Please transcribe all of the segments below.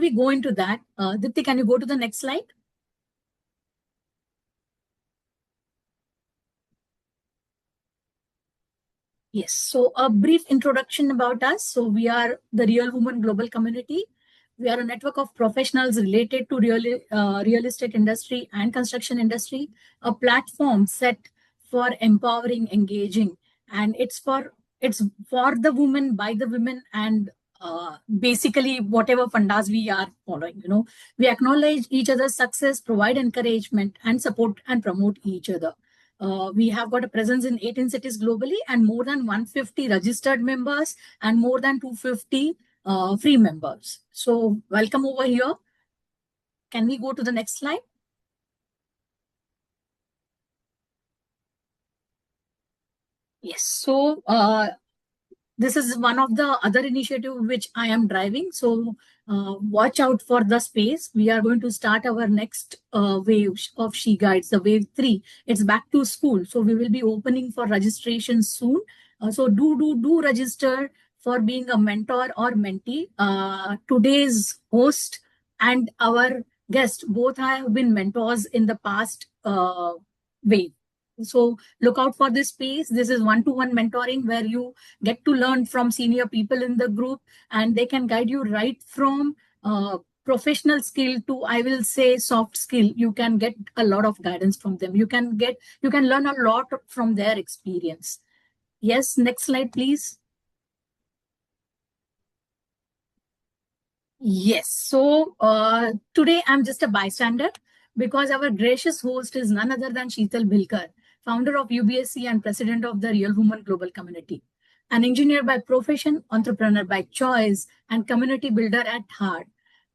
we go into that, Dipti, can you go to the next slide? Yes, so a brief introduction about us. So we are the Real Women Global Community. We are a network of professionals related to real estate industry and construction industry, a platform set for empowering, engaging, and it's for the women, by the women, and basically whatever fundas we are following. We acknowledge each other's success, provide encouragement, and support and promote each other. We have got a presence in 18 cities globally and more than 150 registered members and more than 250 free members. So welcome over here. Can we go to the next slide? Yes. So this is one of the other initiative which I am driving. So watch out for the space. We are going to start our next wave of She Guides, the wave 3. It's back to school. So we will be opening for registration soon. So do register for being a mentor or mentee. Today's host and our guest both have been mentors in the past wave. So look out for this space. This is one-to-one mentoring where you get to learn from senior people in the group, and they can guide you right from professional skill to, I will say, soft skill. You can get a lot of guidance from them. You can learn a lot from their experience. Yes, next slide, please. Yes. So today I'm just a bystander because our gracious host is none other than Sheetal Bhilkar, founder of UBSC and president of the Real Women Global Community. An engineer by profession, entrepreneur by choice, and community builder at heart.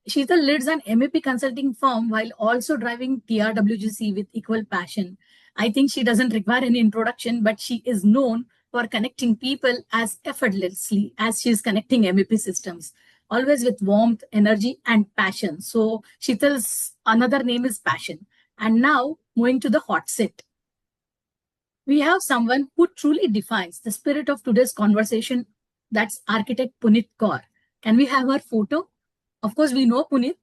Sheetal leads an MEP consulting firm while also driving TRWGC with equal passion. I think she doesn't require any introduction, but she is known for connecting people as effortlessly as she is connecting MEP systems, always with warmth, energy, and passion. So Sheetal's another name is passion. And now moving to the hot seat. We have someone who truly defines the spirit of today's conversation. That's architect Puneet Kaur. Can we have her photo? Of course, we know Puneet.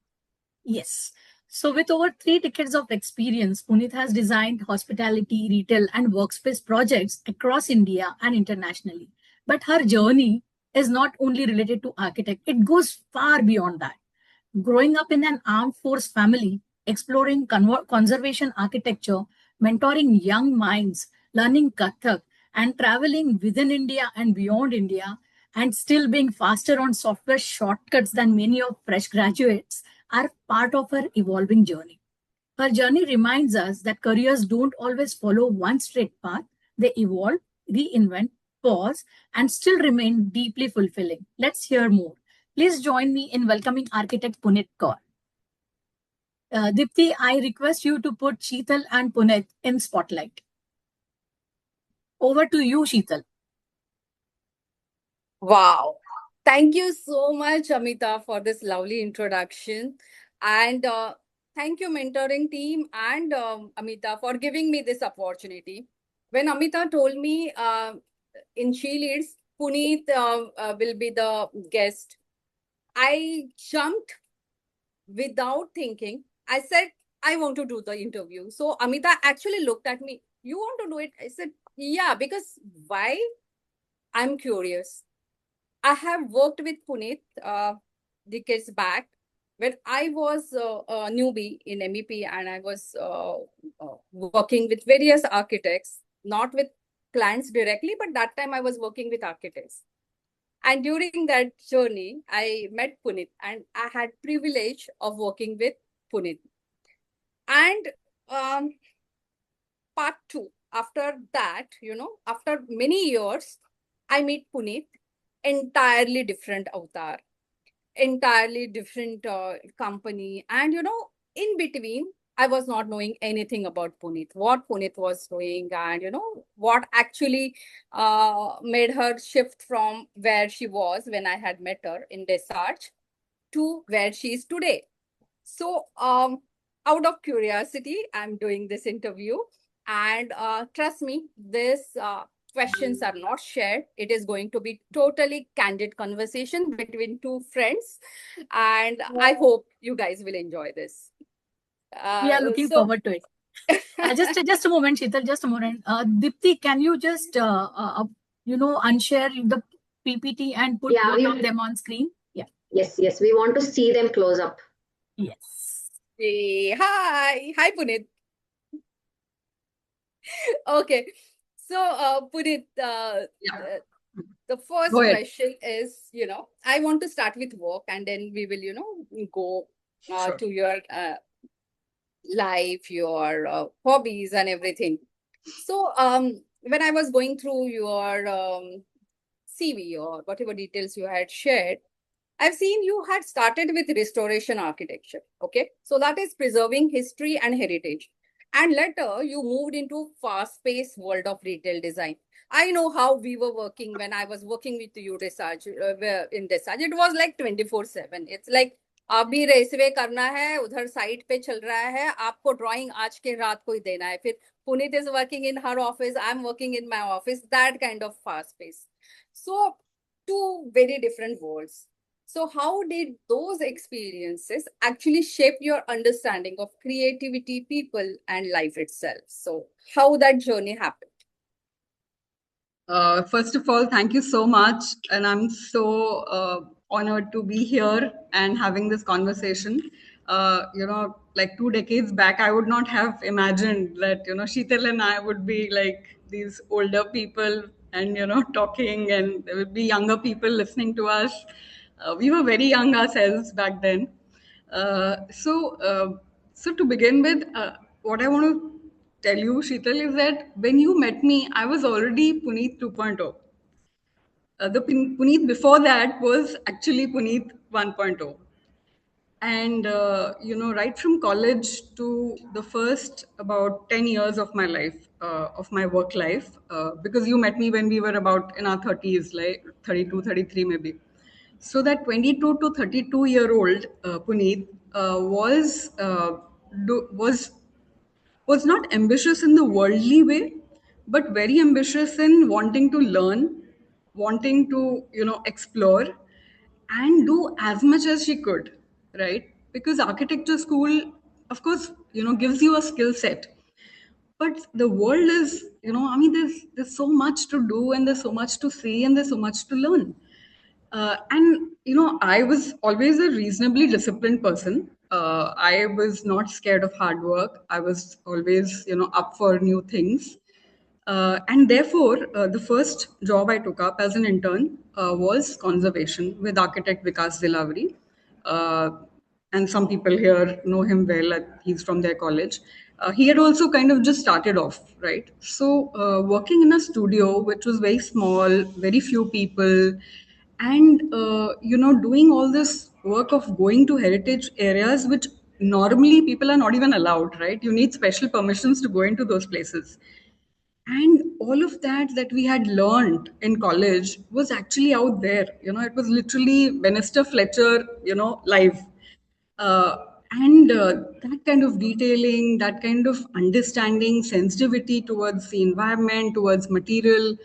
Yes. So with over 3 decades of experience, Puneet has designed hospitality, retail, and workspace projects across India and internationally. But her journey is not only related to architect, it goes far beyond that. Growing up in an armed force family, exploring conservation architecture, mentoring young minds, learning Kathak, and traveling within India and beyond India, and still being faster on software shortcuts than many of fresh graduates, are part of her evolving journey. Her journey reminds us that careers don't always follow one straight path. They evolve, reinvent, pause, and still remain deeply fulfilling. Let's hear more. Please join me in welcoming architect Puneet Kaur. Dipti, I request you to put Sheetal and Puneet in spotlight. Over to you, Sheetal. Wow. Thank you so much, Amita, for this lovely introduction. And thank you, mentoring team, and Amita, for giving me this opportunity. When Amita told me in She Leads, Puneet will be the guest, I jumped without thinking. I said, I want to do the interview. So Amita actually looked at me. You want to do it? I said, yeah, because why? I'm curious. I have worked with Puneet decades back when I was a newbie in MEP, and I was working with various architects, not with clients directly, but that time I was working with architects. And during that journey, I met Puneet, and I had privilege of working with Puneet. And part 2, after that, after many years, I meet Puneet, entirely different avatar, entirely different company. And, in between, I was not knowing anything about Puneet, what Puneet was doing, and, what actually made her shift from where she was when I had met her in Desarch to where she is today. So, out of curiosity, I'm doing this interview. And trust me, this questions are not shared. It is going to be totally candid conversation between two friends, and I hope you guys will enjoy this. We are looking forward to it. Just a moment, Sheetal, just a moment. Dipti, can you just unshare the PPT and put Yeah, both of them on screen? Yeah. yes, we want to see them close up. Yes. Hey, hi, Puneet. Okay, so Puneet, Yeah. the first Go ahead. question is, I want to start with work, and then we will, go Sure. to your life, your hobbies, and everything. So, when I was going through your CV or whatever details you had shared, I've seen you had started with restoration architecture. Okay, so that is preserving history and heritage. And later you moved into fast-paced world of retail design. I know how we were working when I was working with you research in research. It was like 24/7. It's like अभी रेसवे करना है, उधर site पे चल रहा है, आपको drawing आज के रात को ही देना है, फिर Puneet is working in her office, I'm working in my office, that kind of fast pace. So two very different worlds. So how did those experiences actually shape your understanding of creativity, people, and life itself? So how that journey happened? First of all, thank you so much. And I'm so honored to be here and having this conversation. Like 2 decades back, I would not have imagined that, Sheetal and I would be like these older people and, talking, and there would be younger people listening to us. We were very young ourselves back then. So to begin with, what I want to tell you, Sheetal, is that when you met me, I was already Puneet 2.0. The Puneet before that was actually Puneet 1.0. And, right from college to the first about 10 years of my life, of my work life, because you met me when we were about in our 30s, like 32, 33 maybe. So that 22 to 32-year-old Puneet was not ambitious in the worldly way, but very ambitious in wanting to learn, wanting to, explore and do as much as she could, right? Because architecture school, of course, gives you a skill set. But the world is, I mean, there's so much to do, and there's so much to see, and there's so much to learn. And I was always a reasonably disciplined person. I was not scared of hard work. I was always, up for new things. And therefore, the first job I took up as an intern was conservation with architect Vikas Dilavri. Uh, and some people here know him well. He's from their college. He had also kind of just started off, right? So, working in a studio, which was very small, very few people, and doing all this work of going to heritage areas, which normally people are not even allowed, right? You need special permissions to go into those places. And all of that we had learned in college was actually out there. It was literally Bannister Fletcher, live. uh, and that kind of detailing, that kind of understanding, sensitivity towards the environment, towards material,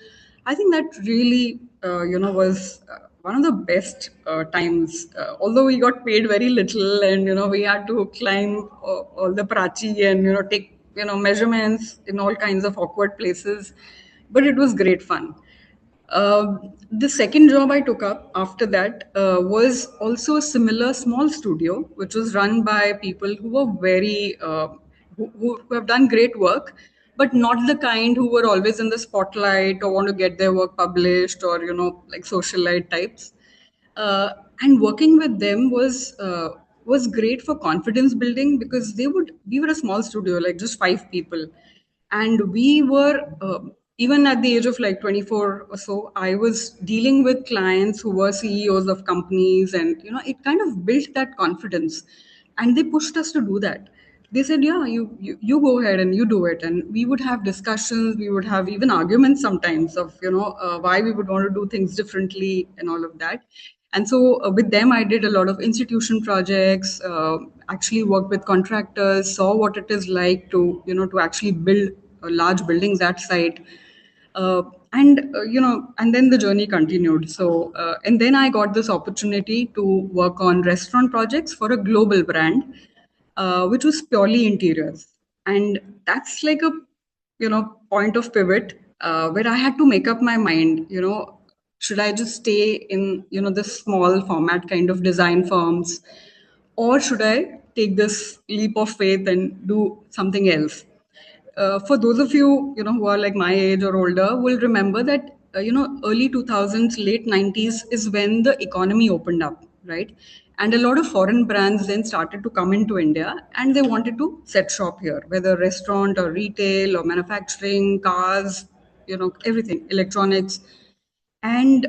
I think that really was one of the best times. Although we got paid very little, and we had to climb all the prachi and take measurements in all kinds of awkward places, but it was great fun. The second job I took up after that was also a similar small studio, which was run by people who were who have done great work, but not the kind who were always in the spotlight or want to get their work published, or like socialite types. And working with them was great for confidence building, because we were a small studio, like just 5 people, and we were even at the age of like 24 or so, I was dealing with clients who were CEOs of companies, and it kind of built that confidence, and they pushed us to do that. They said, yeah, you go ahead and you do it. And we would have discussions, we would have even arguments sometimes of why we would want to do things differently and all of that. And so with them, I did a lot of institution projects, actually worked with contractors, saw what it is like to, to actually build large buildings at site. and then the journey continued. So, and then I got this opportunity to work on restaurant projects for a global brand, which was purely interiors. And that's like a, point of pivot where I had to make up my mind, should I just stay in, this small format kind of design firms, or should I take this leap of faith and do something else? For those of you, who are like my age or older, will remember that, early 2000s, late 90s is when the economy opened up, right? And a lot of foreign brands then started to come into India and they wanted to set shop here, whether restaurant or retail or manufacturing, cars, everything, electronics. And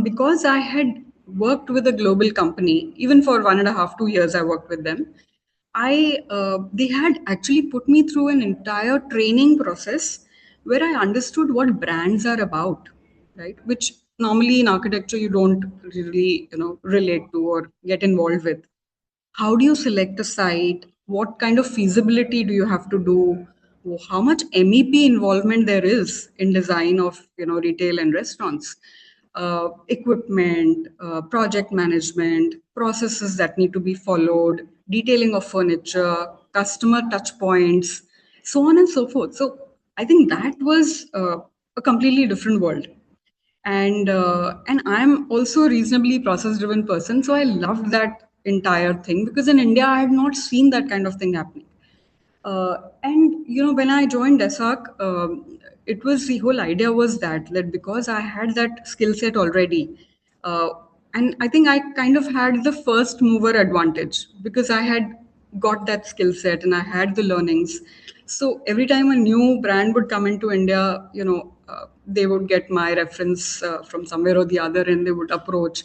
because I had worked with a global company, even for 1.5, 2 years, I worked with them. They had actually put me through an entire training process where I understood what brands are about, right? Which normally in architecture you don't really, relate to or get involved with. How do you select a site? What kind of feasibility do you have to do? How much MEP involvement there is in design of, retail and restaurants? Equipment, project management, processes that need to be followed, detailing of furniture, customer touch points, so on and so forth. So I think that was a completely different world. And I'm also a reasonably process driven person, so I loved that entire thing because in India I had not seen that kind of thing happening. And when I joined DESAC, it was the whole idea was that because I had that skill set already, uh, and I think I kind of had the first mover advantage because I had got that skill set and I had the learnings. So every time a new brand would come into India, they would get my reference from somewhere or the other, and they would approach,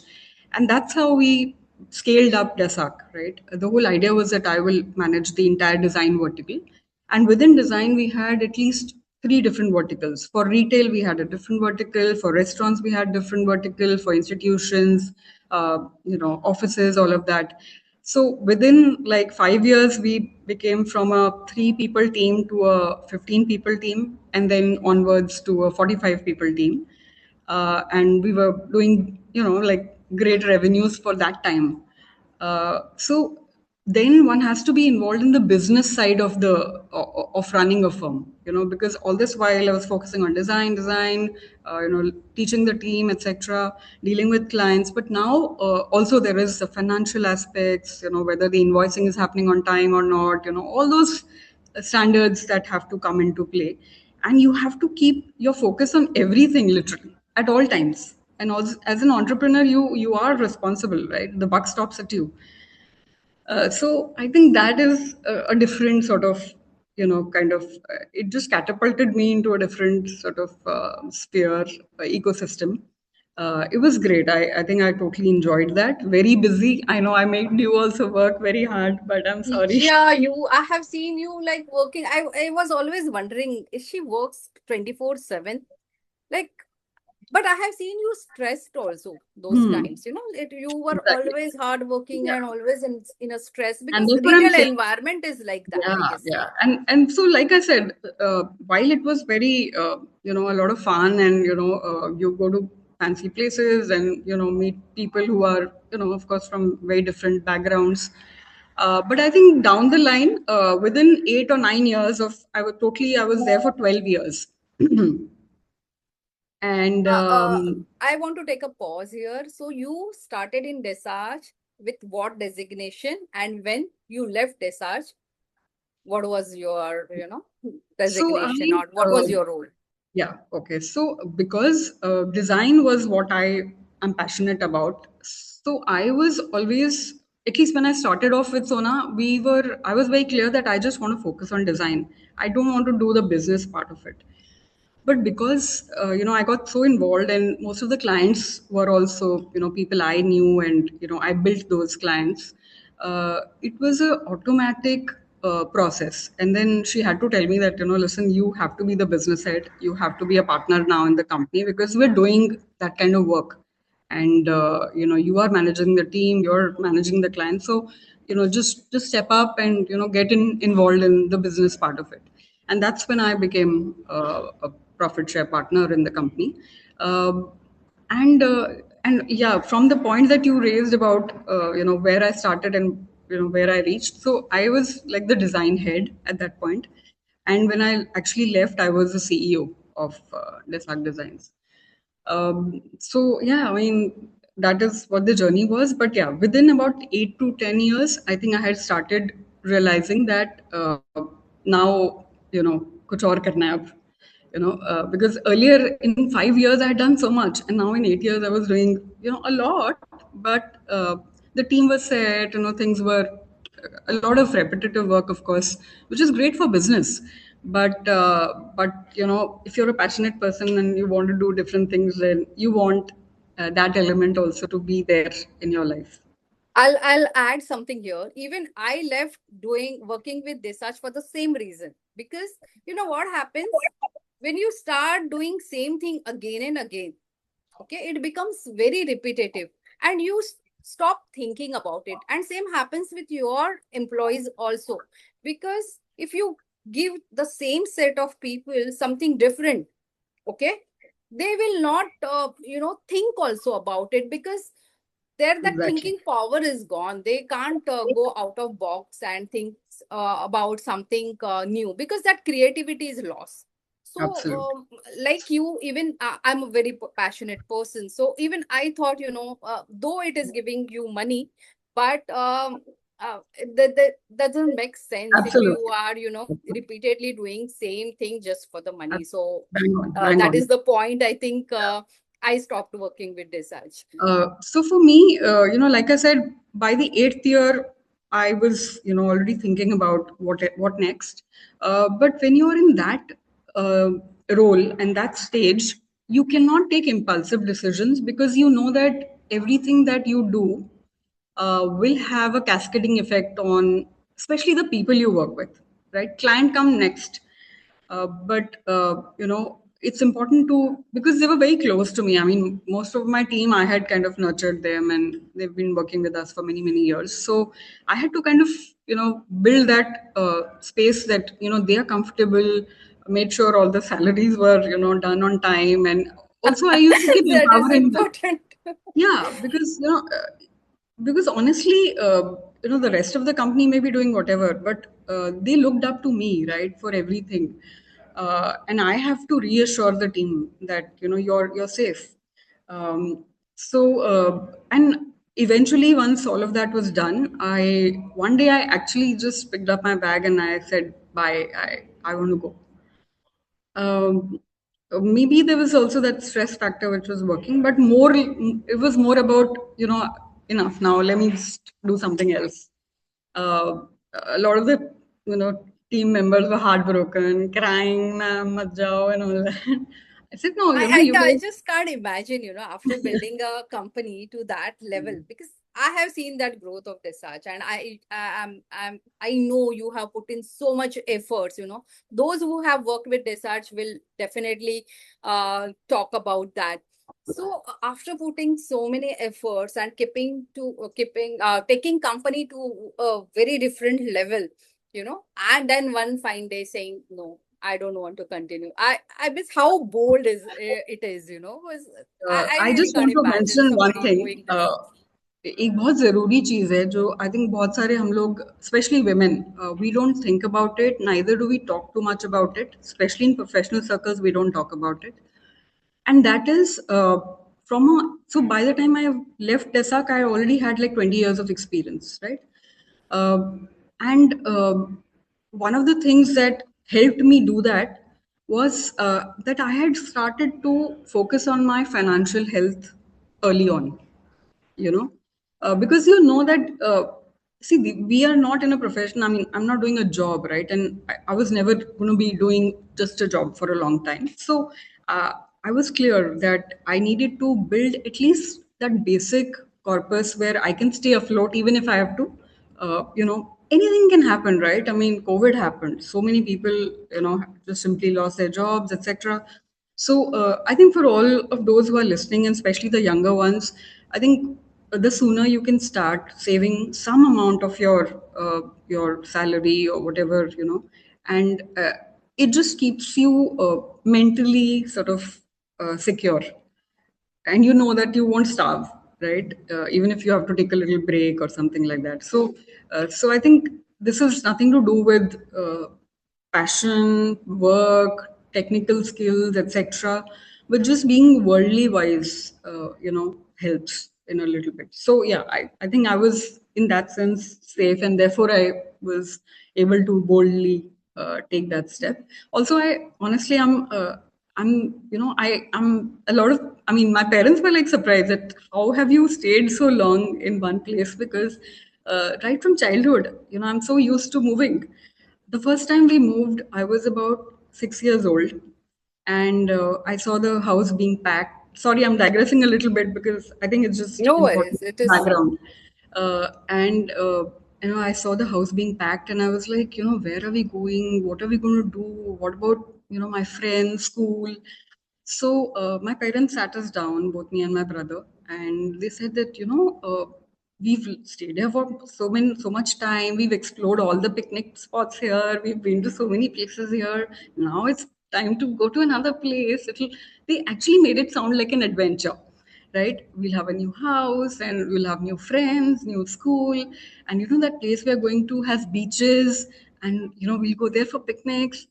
and that's how we scaled up DESAC, right? The whole idea was that I will manage the entire design vertical. And within design, we had at least three different verticals. For retail, we had a different vertical. For restaurants, we had different vertical. For institutions, offices, all of that. So within like 5 years, we became from a 3 people team to a 15 people team, and then onwards to a 45 people team. And we were doing, like great revenues for that time. So then one has to be involved in the business side of running a firm, because all this while I was focusing on design, teaching the team, etc., dealing with clients. But now also there is the financial aspects, whether the invoicing is happening on time or not, all those standards that have to come into play, and you have to keep your focus on everything literally at all times. And also as an entrepreneur, you are responsible, right? The buck stops at you. So I think that is a different sort of, kind of, it just catapulted me into a different sort of sphere, ecosystem. It was great. I think I totally enjoyed that. Very busy. I know I made you also work very hard, but I'm sorry. Yeah, I have seen you like working. I was always wondering if she works 24/7. Like, but I have seen you stressed also those times. You were Exactly. always hardworking Yeah. and always in a stress And because that's what I'm retail saying. environment is like that, I guess. Yeah. And so, like I said, while it was very, a lot of fun, and you go to fancy places and meet people who are, of course, from very different backgrounds. But I think down the line, within 8 or 9 years I was there for 12 years. And I want to take a pause here. So you started in Desage with what designation, and when you left Desage, what was your, designation, or what was your role? Yeah, okay. So because design was what I am passionate about, so I was always, at least when I started off with Sona, I was very clear that I just want to focus on design. I don't want to do the business part of it. But because I got so involved, and most of the clients were also people I knew, and I built those clients. It was a automatic process, and then she had to tell me that listen, you have to be the business head, you have to be a partner now in the company because we're doing that kind of work, and you are managing the team, you're managing the client, so just step up and get involved in the business part of it. And that's when I became a profit share partner in the company. And yeah, from the point that you raised about where I started and where I reached, so I was like the design head at that point, and when I actually left, I was the CEO of Desak Designs. So yeah, I mean that is what the journey was. But yeah, within about 8 to 10 years, I think I had started realizing that now kuch aur karna hai ab. Because earlier in 5 years I had done so much, and now in 8 years I was doing a lot. But the team was set, things were a lot of repetitive work, of course, which is great for business. But if you're a passionate person and you want to do different things, then you want that element also to be there in your life. I'll add something here. Even I left working with Desaj for the same reason. Because you know what happens when you start doing same thing again and again, okay, it becomes very repetitive, and you stop thinking about it. And same happens with your employees also, because if you give the same set of people something different, okay, they will not think also about it, because their that Exactly. thinking power is gone. They can't go out of box and think about something new, because that creativity is lost. So Absolutely. like you, even I'm a very passionate person, so even I thought, though it is giving you money, but that doesn't make sense if you Absolutely. are repeatedly doing same thing just for the money. So Bang on, bang that on. is the point. I think I stopped working with Desaj. So for me, like I said, by the 8th year, I was, already thinking about what next. But when you're in that uh, role and that stage, you cannot take impulsive decisions, because you know that everything that you do will have a cascading effect on, especially the people you work with, right? Client come next. But it's important to, because they were very close to me. I mean, most of my team, I had kind of nurtured them, and they've been working with us for many, many years. So I had to kind of, build that space that, they are comfortable, made sure all the salaries were, done on time. And also I used to keep That is empowering them. important. Yeah, because honestly, the rest of the company may be doing whatever, but they looked up to me, right, for everything, and I have to reassure the team that you're safe. And eventually, once all of that was done, one day I actually just picked up my bag and I said, "Bye, I want to go." um, Maybe there was also that stress factor which was working, but it was more about enough now, let me just do something else. uh, a lot of the team members were heartbroken, crying, ma'am mat jao, and all that. I said, no, you I guys. just can't imagine, after building a company to that level, because I have seen that growth of Desaj, and I know you have put in so much efforts. Those who have worked with Desaj will definitely talk about that. So after putting so many efforts and taking company to a very different level, and then one fine day saying no, I don't want to continue. I miss how bold it is, was I I really just can't want to imagine mention one somebody thing. doing this. एक बहुत ज़रूरी चीज़ है जो I think बहुत सारे हम लोग, specially women, we don't think about it, neither do we talk too much about it, especially in professional circles we don't talk about it. And that is so by the time I left Desak, I already had like 20 years of experience, right? And one of the things that helped me do that was that I had started to focus on my financial health early on, because that see, we are not in a profession. I mean, I'm not doing a job, right? And I was never going to be doing just a job for a long time. So uh, I was clear that I needed to build at least that basic corpus where I can stay afloat, even if I have to anything can happen, right? I mean, COVID happened, so many people just simply lost their jobs, etc. So I think for all of those who are listening, and especially the younger ones, I think the sooner you can start saving some amount of your salary or whatever, and it just keeps you mentally sort of secure, and you know that you won't starve, right? Even if you have to take a little break or something like that. So I think this has nothing to do with passion, work, technical skills, etc., but just being worldly wise, helps in a little bit. So yeah, I think I was in that sense safe, and therefore I was able to boldly take that step. Also, I honestly I'm a lot of, I mean, my parents were like surprised that how have you stayed so long in one place, because right from childhood, I'm so used to moving. The first time we moved, I was about 6 years old, and I saw the house being packed. Sorry, I'm digressing a little bit because I think it's just No important worries. It is. background. And I saw the house being packed, and I was like, where are we going? What are we going to do? What about, my friends, school? So my parents sat us down, both me and my brother, and they said that, we've stayed here for so much time. We've explored all the picnic spots here. We've been to so many places here. Now it's time to go to another place. They actually made it sound like an adventure, right? We'll have a new house and we'll have new friends, new school, and that place we are going to has beaches, and we'll go there for picnics.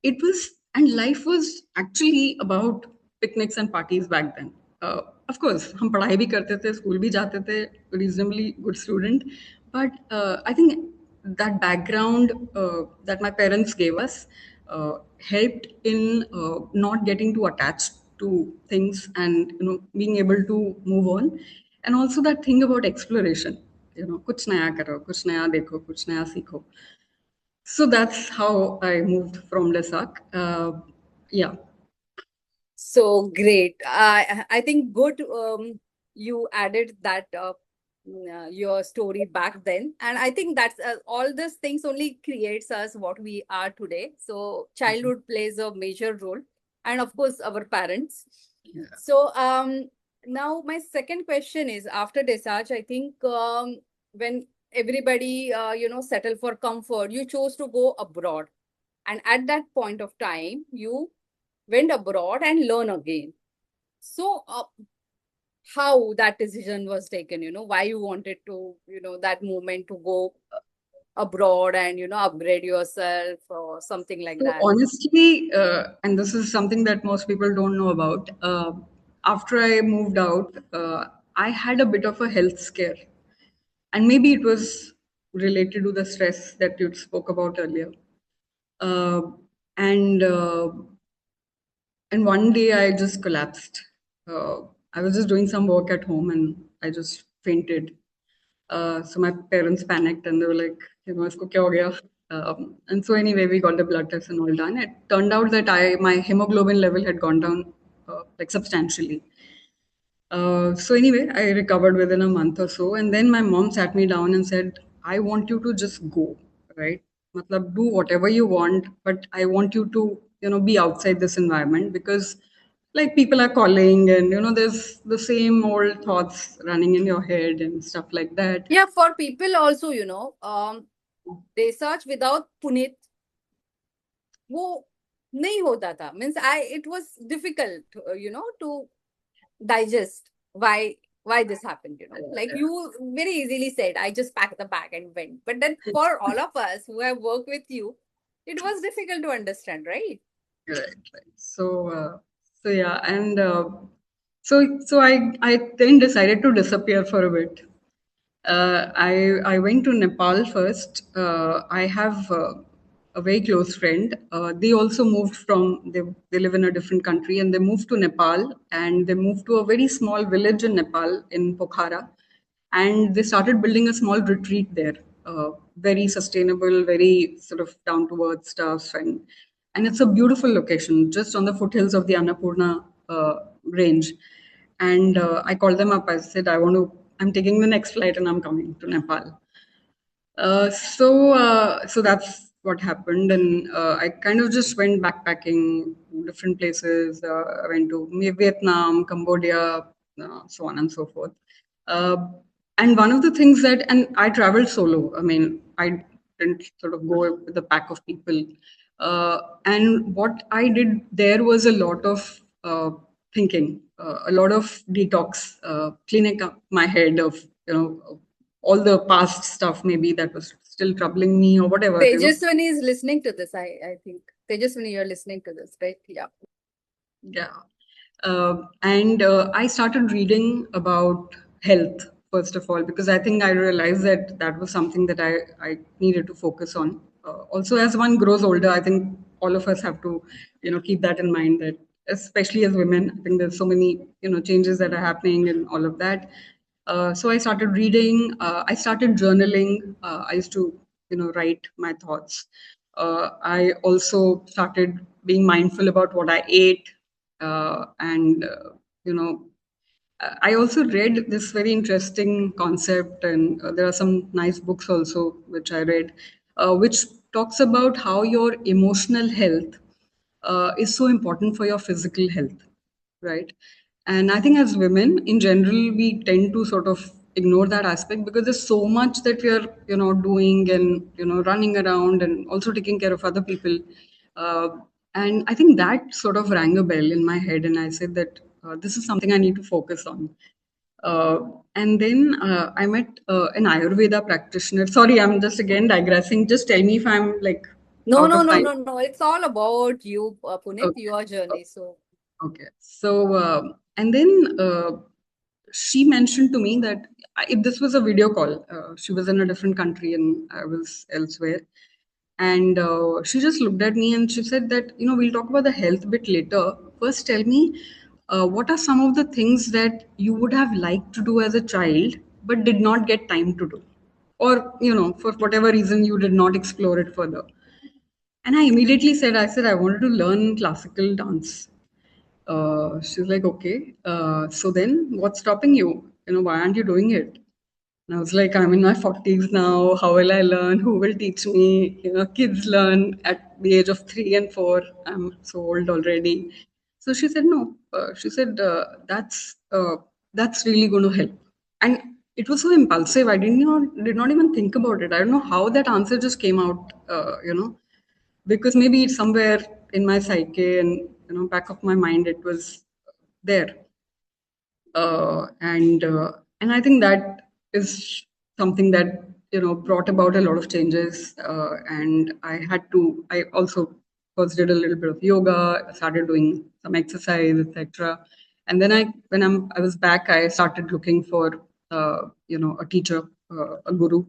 It was, and life was actually about picnics and parties back then. Of course, हम पढ़ाई भी करते थे, school भी जाते थे, reasonably good student. But I think that background that my parents gave us helped in not getting too attached to things, and being able to move on. And also that thing about exploration, कुछ नया करो, कुछ नया देखो, कुछ नया सीखो. So that's how I moved from Lesak. Yeah. So great. I think good. You added that your story back then, and I think that's all these things only creates us what we are today. So childhood plays a major role, and of course our parents. Yeah. So now my second question is, after Desaj, I think when everybody settle for comfort, you chose to go abroad, and at that point of time you went abroad and learn again. So how that decision was taken, why you wanted to, that moment to go abroad and, upgrade yourself or something like So that? honestly, and this is something that most people don't know about, after I moved out, I had a bit of a health scare. And maybe it was related to the stress that you spoke about earlier. Uh, and and one day I just collapsed. I was just doing some work at home and I just fainted. So my parents panicked and they were like, isko kya ho gaya? And so anyway, we got the blood tests and all done. It turned out that my hemoglobin level had gone down like substantially. So anyway, I recovered within a month or so, and then my mom sat me down and said, "I want you to just go, right? Matlab, do whatever you want, but I want you to, be outside this environment, because, like, people are calling, and there's the same old thoughts running in your head and stuff like that." Yeah, for people also, they search without Puneet, वो नहीं होता था. Means it was difficult, to digest why this happened, like you very easily said, I just packed the bag and went. But then for all of us who have worked with you, it was difficult to understand, right? Right. So yeah, and so I then decided to disappear for a bit. I went to Nepal first. I have a very close friend. They also moved they live in a different country, and they moved to Nepal, and they moved to a very small village in Nepal, in Pokhara, and they started building a small retreat there. Very sustainable, very sort of down to earth stuff, and it's a beautiful location, just on the foothills of the Annapurna range. And I called them up. I said, I'm taking the next flight and I'm coming to Nepal. So that's what happened, and I kind of just went backpacking different places. I went to Vietnam, Cambodia, so on and so forth. Uh, and one of the things and I traveled solo. I mean, I didn't sort of go with a pack of people. And what I did there was a lot of thinking, a lot of detox, cleaning up my head of, all the past stuff maybe that was still troubling me or whatever. Tejaswini is listening to this, I think. Tejaswini, you're listening to this, right? Yeah. Yeah. And I started reading about health, first of all, because I think I realized that that was something that I needed to focus on. Also, as one grows older, I think all of us have to, keep that in mind, that especially as women, I think there's so many, changes that are happening and all of that. So I started reading, I started journaling. I used to, write my thoughts. I also started being mindful about what I ate. And I also read this very interesting concept, and there are some nice books also which I read, which talks about how your emotional health is so important for your physical health, right? And I think as women in general, we tend to sort of ignore that aspect because there's so much that we are, doing and, running around and also taking care of other people. Uh, and I think that sort of rang a bell in my head, and I said that this is something I need to focus on. Uh, and then I met an Ayurveda practitioner. Sorry, I'm just again digressing. Just tell me if I'm like No, out no, of no, time. no, no. It's all about you, Puneet, Okay. your journey. So, Okay. So, and then she mentioned to me that if this was a video call, she was in a different country and I was elsewhere. And she just looked at me and she said that, we'll talk about the health bit later. First, tell me, what are some of the things that you would have liked to do as a child but did not get time to do? Or, for whatever reason, you did not explore it further. And I immediately said, I wanted to learn classical dance. She's like, okay, so then what's stopping you? Why aren't you doing it? And I was like, I'm in my 40s now. How will I learn? Who will teach me? Kids learn at the age of 3 and 4. I'm so old already. So she said, no. She said, that's really going to help. And it was so impulsive. I did not even think about it. I don't know how that answer just came out, because maybe it's somewhere in my psyche and back of my mind it was there. And I think that is something that brought about a lot of changes. And I also first did a little bit of yoga, started doing some exercise, etc. And then I was back, I started looking for a teacher, a guru.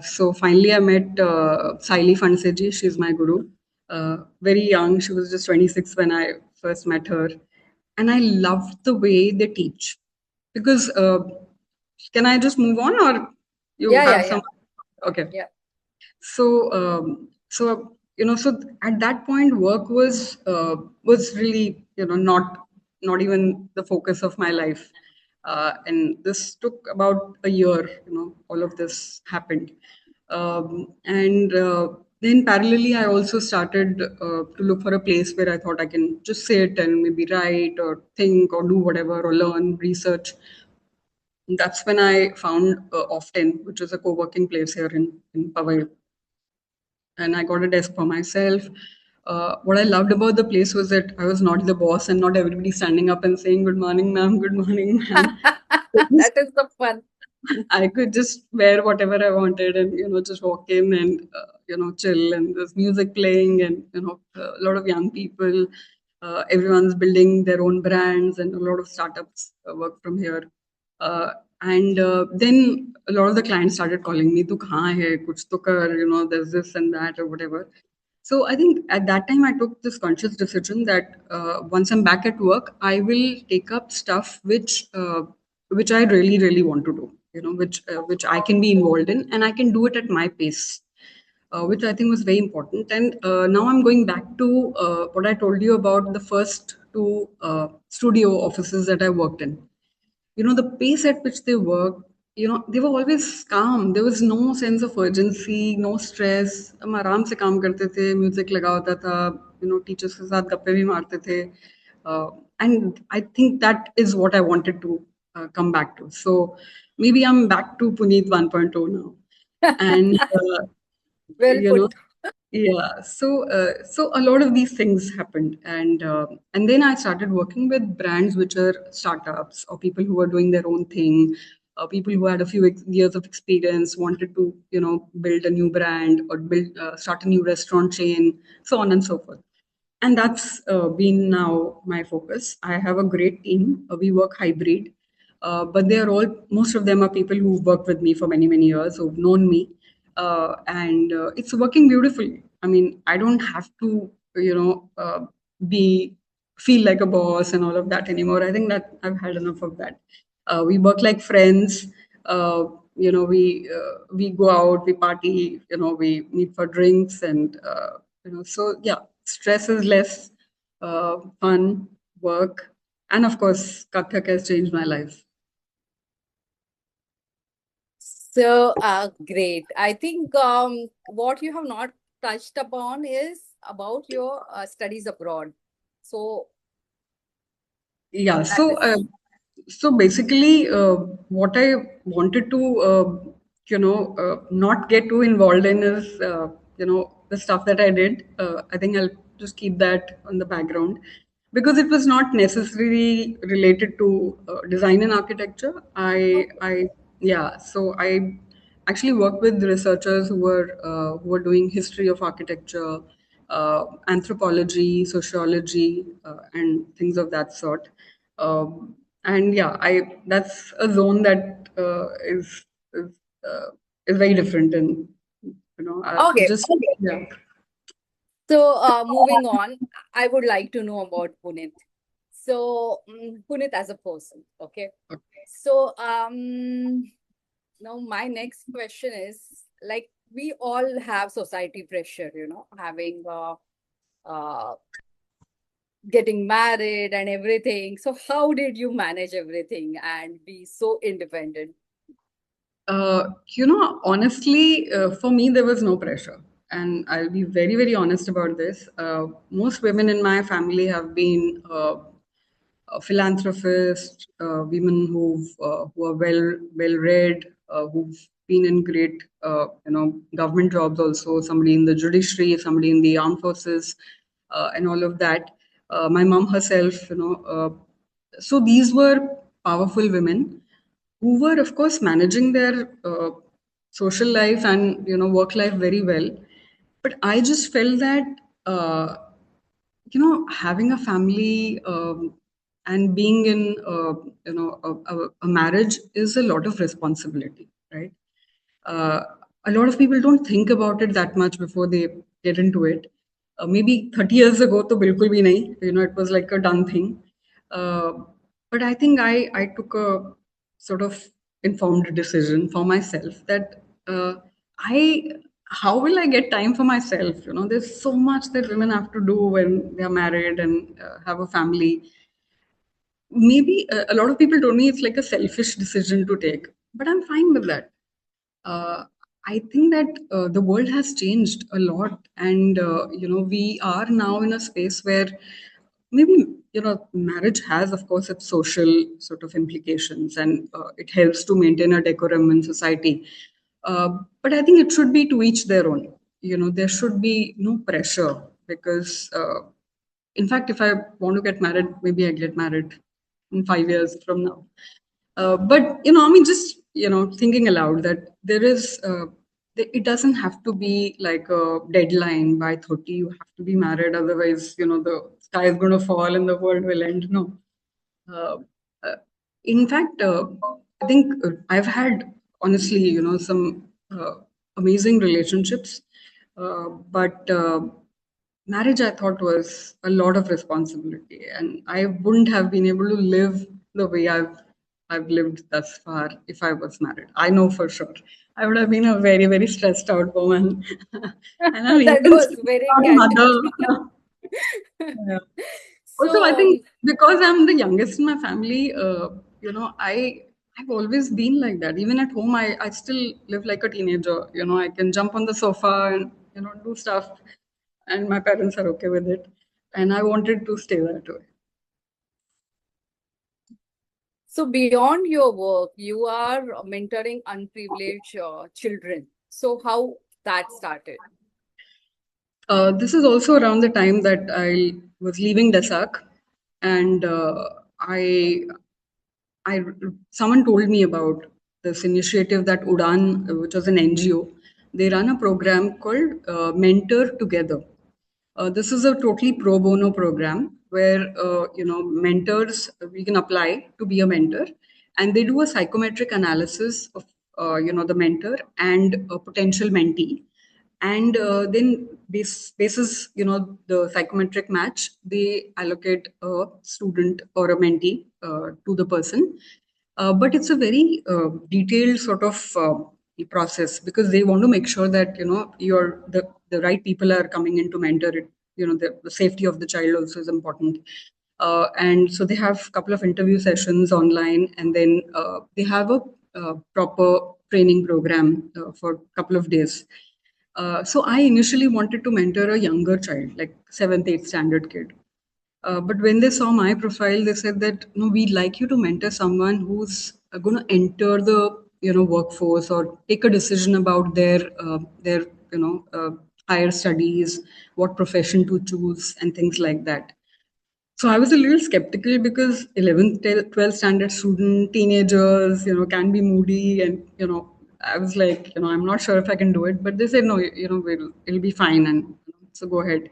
So finally I met Saili Fanseji. She's my guru. Very young, she was just 26 when I first met her, and I loved the way they teach. Because can I just move on, or you have some? Okay. Yeah. So so at that point, work was really not even the focus of my life, and this took about a year. All of this happened, and then parallelly, I also started to look for a place where I thought I can just sit and maybe write or think or do whatever or learn, research. That's when I found Often, which is a co-working place here in Powai. And I got a desk for myself. What I loved about the place was that I was not the boss and not everybody standing up and saying, "Good morning, ma'am, good morning, ma'am." That is the fun. I could just wear whatever I wanted and, just walk in and, chill. And there's music playing and, a lot of young people. Everyone's building their own brands and a lot of startups work from here. And then a lot of the clients started calling me, "Tu kahan hai? Kuch to kar," there's this and that or whatever. So I think at that time I took this conscious decision that once I'm back at work, I will take up stuff which I really, really want to do, which I can be involved in, and I can do it at my pace, which I think was very important. And now I'm going back to what I told you about the first two studio offices that I worked in. The pace at which they work, they were always calm. There was no sense of urgency, no stress. हम आराम से काम करते थे, music लगा होता था, teachers के साथ गप्पे भी मारते थे. And I think that is what I wanted to come back to. So maybe I'm back to Puneet 1.0 now. And Well you know, put. Yeah, so a lot of these things happened, and then I started working with brands which are startups or people who are doing their own thing, people who had a few years of experience, wanted to build a new brand or build start a new restaurant chain, so on and so forth. And that's been now my focus. I have a great team. We work hybrid, but they are all most of them are people who've worked with me for many years, who've known me, and it's working beautifully. I mean, I don't have to be feel like a boss and all of that anymore. I think that I've had enough of that. We work like friends. Uh, we go out, we party, we meet for drinks, and so yeah, stress is less, fun, work, and of course, Kathak has changed my life. So great. I think what you have not touched upon is about your studies abroad. So Yeah, that is so basically, what I wanted to, not get too involved in is, the stuff that I did. I think I'll just keep that on the background because it was not necessarily related to design and architecture. Yeah, so I actually worked with researchers who were doing history of architecture, anthropology, sociology, and things of that sort. And yeah, I that's a zone that is, uh, is very different, and okay. just yeah. So moving on, I would like to know about Puneet. So Puneet as a person, okay. So now my next question is, like, we all have society pressure, having uh, getting married and everything. So how did you manage everything and be so independent? Honestly, for me, there was no pressure. And I'll be very honest about this. Most women in my family have been philanthropists, women who are well read, who've been in great government jobs also. Somebody in the judiciary, somebody in the armed forces, and all of that. My mom herself, so these were powerful women who were, of course, managing their social life and work life very well. But I just felt that. Having a family and being in a marriage is a lot of responsibility, right? uh, a lot of people don't think about it that much before they get into it. Maybe 30 years ago to bilkul bhi nahi, it was like a done thing. uh, but I think I took a sort of informed decision for myself that I how will I get time for myself? There's so much that women have to do when they're married and have a family. Maybe a lot of people told me it's like a selfish decision to take, but I'm fine with that. uh, I think that the world has changed a lot, and we are now in a space where maybe marriage has, of course, its social sort of implications, and it helps to maintain a decorum in society. But I think it should be to each their own. There should be no pressure because, in fact, if I want to get married, maybe I get married in 5 years from now. But I mean, just thinking aloud that there is, it doesn't have to be like a deadline by 30. You have to be married, otherwise, the sky is going to fall and the world will end. No. Uh, uh, in fact, I think I've had honestly, some amazing relationships, but marriage I thought was a lot of responsibility, and I wouldn't have been able to live the way I've lived thus far if I was married. I know for sure. I would have been a very stressed out woman, and an That even was stressed very out candid. mother. Yeah. Also, I So think because I'm the youngest in my family, I've always been like that. Even at home, I still live like a teenager. I can jump on the sofa and do stuff, and my parents are okay with it. And I wanted to stay that way. So beyond your work, you are mentoring unprivileged children. So how that started? This is also around the time that I was leaving DESAC, and someone told me about this initiative that Udan, which was an NGO, they run a program called Mentor Together. This is a totally pro bono program where mentors, we can apply to be a mentor, and they do a psychometric analysis of the mentor and a potential mentee, and then basis the psychometric match, they allocate a student or a mentee to the person. But it's a very detailed sort of process, because they want to make sure that the right people are coming in to mentor it. The safety of the child also is important. And so they have a couple of interview sessions online, and then they have a proper training program for a couple of days. So I initially wanted to mentor a younger child, like 7th, 8th standard kid. But when they saw my profile, they said that, no, we'd like you to mentor someone who's going to enter the workforce or take a decision about their higher studies, what profession to choose, and things like that. So I was a little skeptical, because 11th, 12th standard student, teenagers, can be moody, and I was like, I'm not sure if I can do it. But they said, no, it'll be fine, and so go ahead.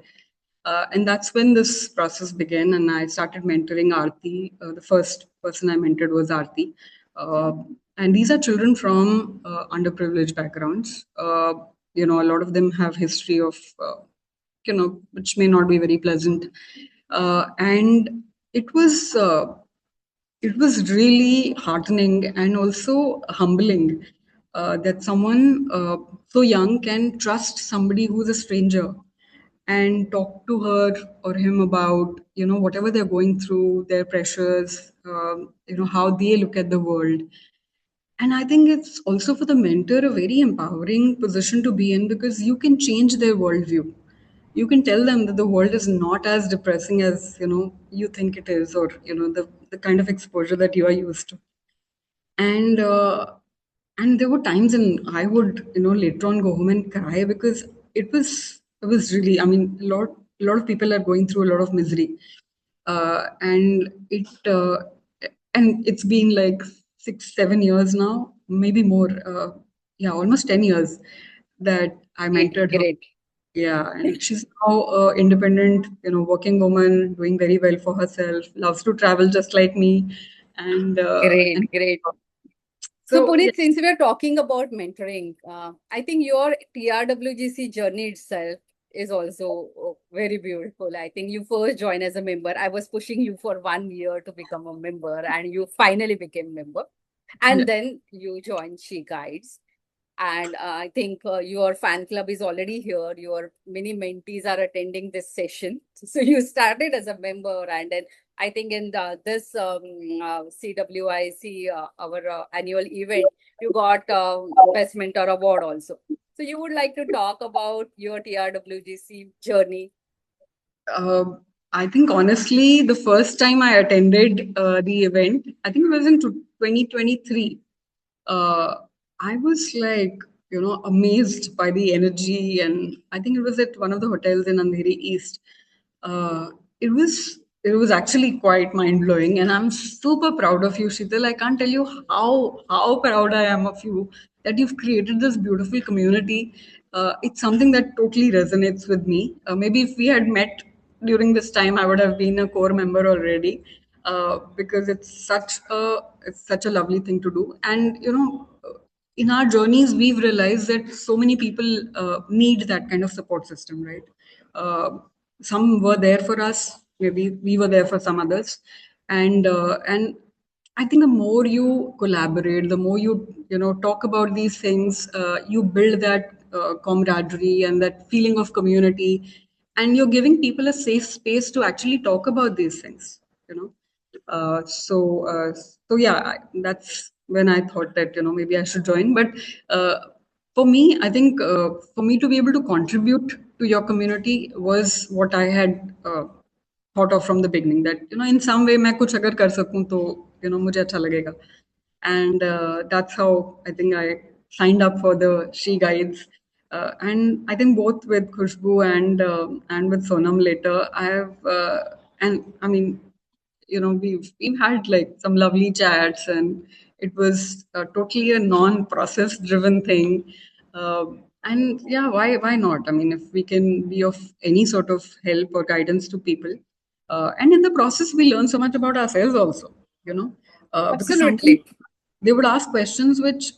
And that's when this process began, and I started mentoring Aarti. The first person I mentored was Aarti. And these are children from underprivileged backgrounds. A lot of them have history of, which may not be very pleasant. And it was really heartening and also humbling that someone so young can trust somebody who's a stranger and talk to her or him about whatever they're going through, their pressures, how they look at the world. And I think it's also for the mentor a very empowering position to be in, because you can change their worldview. You can tell them that the world is not as depressing as you think it is, or the kind of exposure that you are used to. And there were times when I would later on go home and cry, because it was really, I mean, a lot of people are going through a lot of misery, and it's been like 6-7 years now, maybe more, almost 10 years that I mentored her. Great. Yeah, and she's now a independent, working woman, doing very well for herself, loves to travel just like me. And Great. So Puneet, since we are talking about mentoring, I think your TRWGC journey itself is also very beautiful. I think you first joined as a member. I was pushing you for 1 year to become a member, and you finally became member. And then you joined She Guides. And I think your fan club is already here. Your many mentees are attending this session. So you started as a member, and then I think in this CWIC, our annual event, you got Best Mentor Award also. So you would like to talk about your TRWGC journey? I think honestly, the first time I attended the event, I think it was in 2023. I was like, amazed by the energy, and I think it was at one of the hotels in Andheri East. It was actually quite mind blowing, and I'm super proud of you, Sheetal. I can't tell you how proud I am of you that you've created this beautiful community. It's something that totally resonates with me. Maybe if we had met during this time, I would have been a core member already, because it's such a lovely thing to do. And in our journeys, we've realized that so many people need that kind of support system, right? Some were there for us, maybe we were there for some others, and I think the more you collaborate, the more you talk about these things, you build that camaraderie and that feeling of community, and you're giving people a safe space to actually talk about these things. So yeah, that's when I thought that maybe I should join. But for me, I think for me to be able to contribute to your community was what I had thought of from the beginning. That in some way, मैं कुछ अगर कर सकूं तो मुझे अच्छा लगेगा. And that's how I think I signed up for the She Guides. And I think both with Khushbu and with Sonam later, I have and I mean, we've had like some lovely chats, and it was totally a non-process driven thing. And yeah, why not? I mean, if we can be of any sort of help or guidance to people, and in the process we learn so much about ourselves also, because sometimes Absolutely. they would ask questions which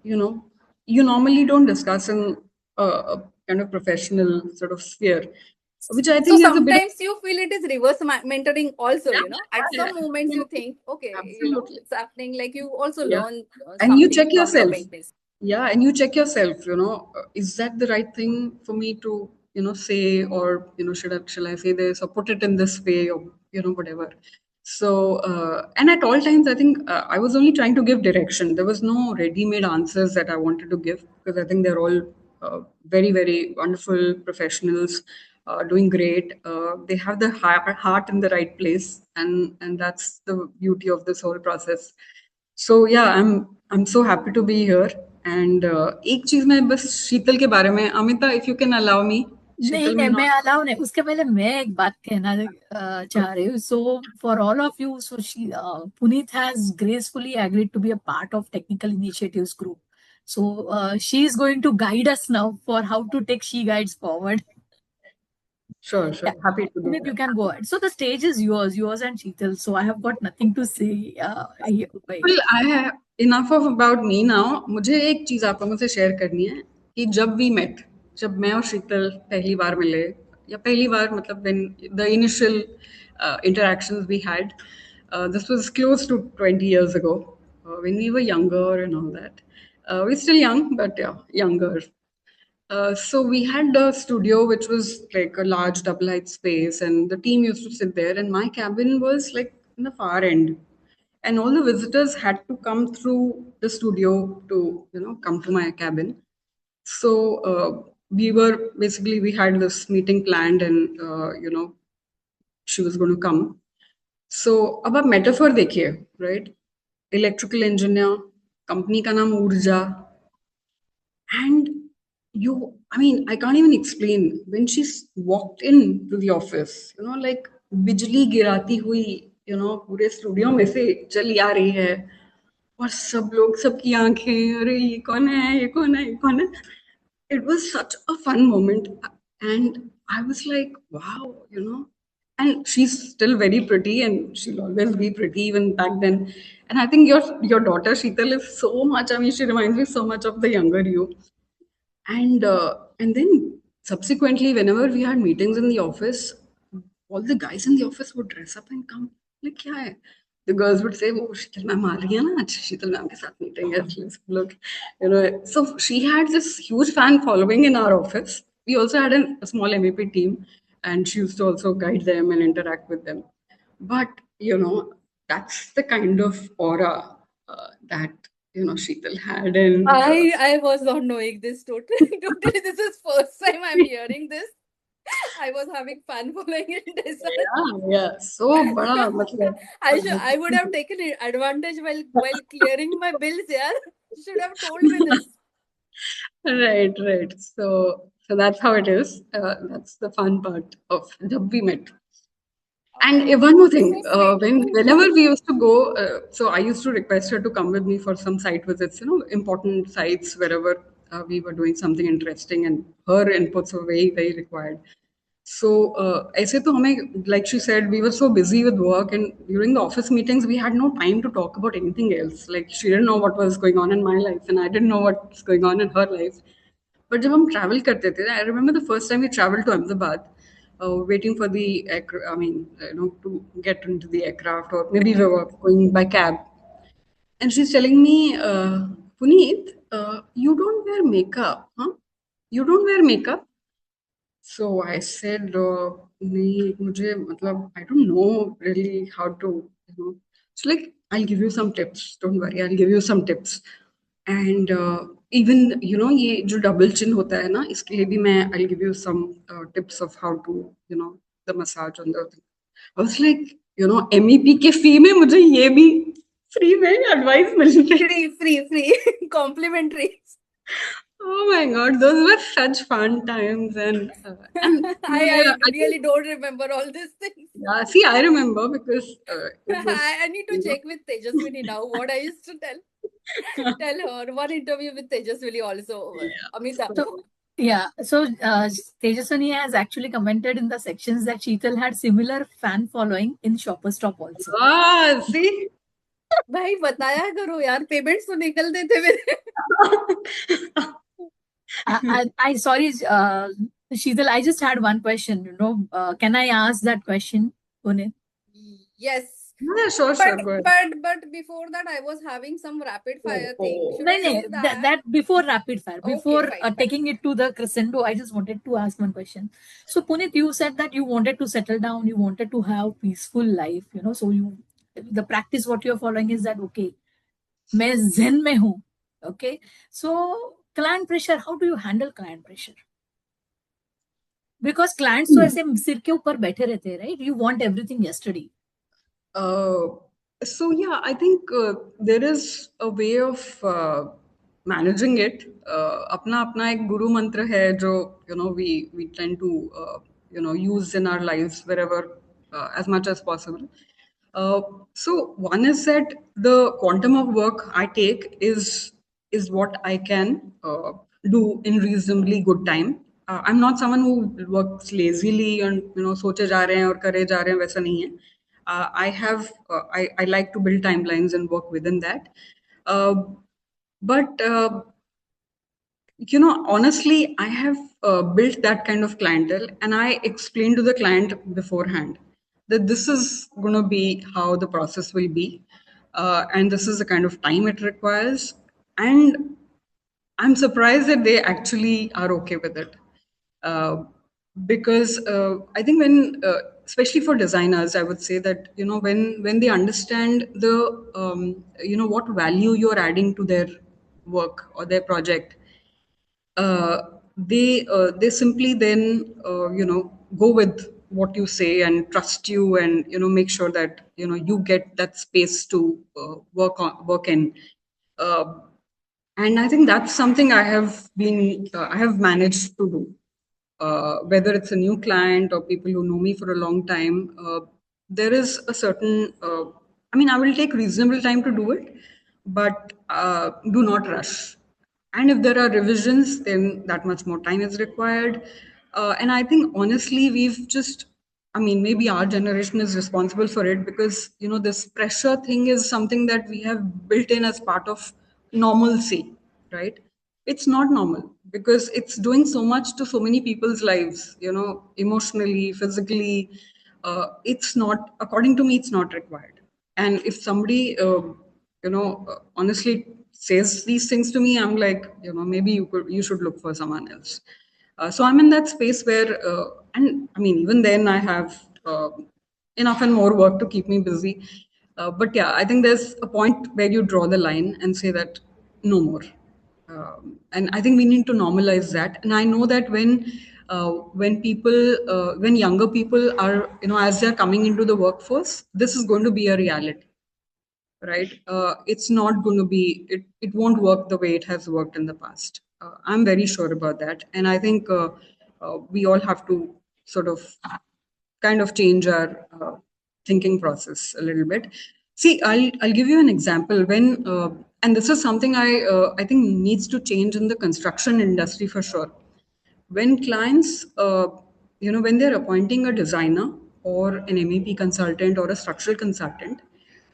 you know you normally don't discuss in a kind of professional sort of sphere, which I So think is a bit of sometimes you feel it is reverse mentoring also, at yeah, some moments you absolutely. think, okay, Absolutely. it's happening, like you also Yeah. learn And you something check from your yourself. mistakes. Yeah, and you check yourself, is that the right thing for me to, say, or, shall I say this or put it in this way, or, whatever. So, and at all times, I think I was only trying to give direction. There was no ready-made answers that I wanted to give, because I think they're all very, very wonderful professionals, doing great. They have the heart in the right place, and that's the beauty of this whole process. So yeah, I'm so happy to be here. And एक चीज मैं बस शीतल के बारे में, Amita, if you can allow me, नहीं शीतल नहीं, may मैं not. अलाउ नहीं, उसके पहले मैं एक बात कहना चाह रही हूँ. So for all of you, so Puneet has gracefully agreed to be a part of technical initiatives group. So she is going to guide us now for how to take She Guides forward. Sure, Yeah, happy to do Puneet, you that. can go ahead. So the stage is yours and Sheetal. So I have got nothing to say. Well, I have enough of about me now. मुझे एक चीज आप लोगों से share करनी है कि जब we met, जब मैं और शीतल पहली बार मिले, या पहली बार मतलब when the initial interactions we had, this was close to 20 years ago, when we were younger and all that. We're still young, but yeah, younger. So we had a studio which was like a large double height space, and the team used to sit there. And my cabin was like in the far end, and all the visitors had to come through the studio to come to my cabin. So we had this meeting planned, and she was going to come. So अब आप metaphor देखिए, right? Electrical engineer, company का नाम ऊर्जा, and I mean, I can't even explain. When she walked in to the office, like बिजली गिराती हुई, पूरे स्टूडियो में से चली आ रही है, और सब लोग, सबकी आंखें, अरे ये कौन है, ये कौन है, ये कौन है. It was such a fun moment, and I was like, wow, and she's still very pretty, and she'll always be pretty even back then. And I think your daughter Sheetal is so much, I mean, she reminds me so much of the younger you. And then subsequently, whenever we had meetings in the office, all the guys in the office would dress up and come. Like, क्या है? The girls would say, "Oh, Sheetal ma'am aa rahi hai na? अच्छा, Sheetal ma'am के साथ meeting है." Let's look, So she had this huge fan following in our office. We also had a small MEP team, and she used to also guide them and interact with them. But that's the kind of aura that Sheetal had, and I was not knowing this totally. Totally, this is first time I'm hearing this. I was having fun following in this. yeah. So बड़ा मतलब. I would have taken advantage while clearing my bills. Yeah, should have told me this. Right. So that's how it is. That's the fun part of जब we met. And one more thing, So sweet. whenever we used to go, so I used to request her to come with me for some site visits, important sites wherever we were doing something interesting, and her inputs were very, very required. So, ऐसे तो हमें, like she said, we were so busy with work, and during the office meetings, we had no time to talk about anything else. Like, she didn't know what was going on in my life, and I didn't know what's going on in her life. But जब हम travel करते थे, I remember the first time we traveled to Ahmedabad, waiting for the to get into the aircraft, or maybe we were going by cab. And she's telling me, Puneet, you don't wear makeup, huh? You don't wear makeup? So I said, नहीं मुझे मतलब I don't know really how to, So like, I'll give you some tips. Don't worry, I'll give you some tips. And even ये जो double chin होता है ना, इसके लिए भी मैं I'll give you some tips of how to, the massage on the thing. I was like, MEP के fee में मुझे ये भी free में advice मिल रही है. Free, complimentary. Oh my God, those were such fun times, and I really don't remember all these things. yeah, see, I remember because it was. I need to check with Tejaswini now what I used to tell her. One interview with Tejaswini also. Amita. So, yeah, so Tejaswini has actually commented in the sections that Sheetal had similar fan following in Shoppers Stop also. See. भाई बताया करो यार, payments तो निकलते थे मेरे. I sorry, Sheetal, I just had one question. Can I ask that question, Puneet? Yes. Yeah, sure, go ahead. But before that, I was having some rapid fire thing. No, Should I use that before rapid fire, Okay, before fine. taking it to the crescendo, I just wanted to ask one question. So, Puneet, you said that you wanted to settle down, you wanted to have peaceful life, so the practice what you're following is that, okay, मैं zen में हूँ, okay? So, client pressure, how do you handle client pressure? Because clients तो ऐसे सिर के ऊपर बैठे रहते हैं, right? You want everything yesterday. So yeah, I think there is a way of managing it. अपना एक गुरु मंत्र है जो we tend to use in our lives wherever as much as possible. So one is that the quantum of work I take is what I can do in reasonably good time. I'm not someone who works lazily and सोचे जा रहे हैं और करे जा रहे हैं, वैसा नहीं है. I like to build timelines and work within that. But honestly, I have built that kind of clientele, and I explained to the client beforehand that this is going to be how the process will be, and this is the kind of time it requires. And I'm surprised that they actually are okay with it. Because I think especially for designers, I would say that when they understand the what value you're adding to their work or their project, they simply then go with what you say and trust you, and make sure that you get that space to work in. And I think that's something I have managed to do. Whether it's a new client or people who know me for a long time, there is a certain, I will take reasonable time to do it, but do not rush. And if there are revisions, then that much more time is required. And I think honestly, maybe our generation is responsible for it, because, this pressure thing is something that we have built in as part of normalcy, right? It's not normal because it's doing so much to so many people's lives, emotionally, physically. It's not, according to me, it's not required. And if somebody, honestly says these things to me, I'm like, maybe you should look for someone else. So I'm in that space where, and even then I have enough and more work to keep me busy. But yeah, I think there's a point where you draw the line and say that no more. And I think we need to normalize that. And I know that when younger people are, as they're coming into the workforce, this is going to be a reality, right? It's not going to be, it won't work the way it has worked in the past. I'm very sure about that. And I think we all have to sort of kind of change our thinking process a little bit. See, I'll give you an example. When and this is something I think needs to change in the construction industry for sure. When clients, when they're appointing a designer or an MEP consultant or a structural consultant,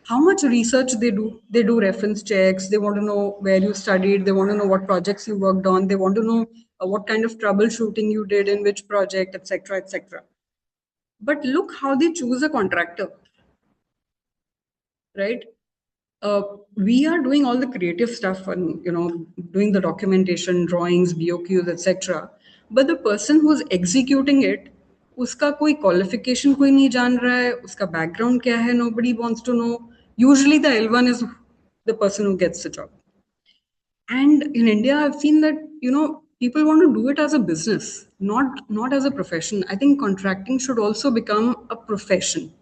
how much research they do? They do reference checks. They want to know where you studied. They want to know what projects you worked on. They want to know what kind of troubleshooting you did in which project, etc., etc. But look how they choose a contractor, right? We are doing all the creative stuff and doing the documentation, drawings, BOQs, etc. But the person who's executing it, uska koi qualification koi nahi jaan raha hai, uska background kya hai, nobody wants to know. Usually the L1 is the person who gets the job. And in India, I've seen that people want to do it as a business, not as a profession. I think contracting should also become a profession.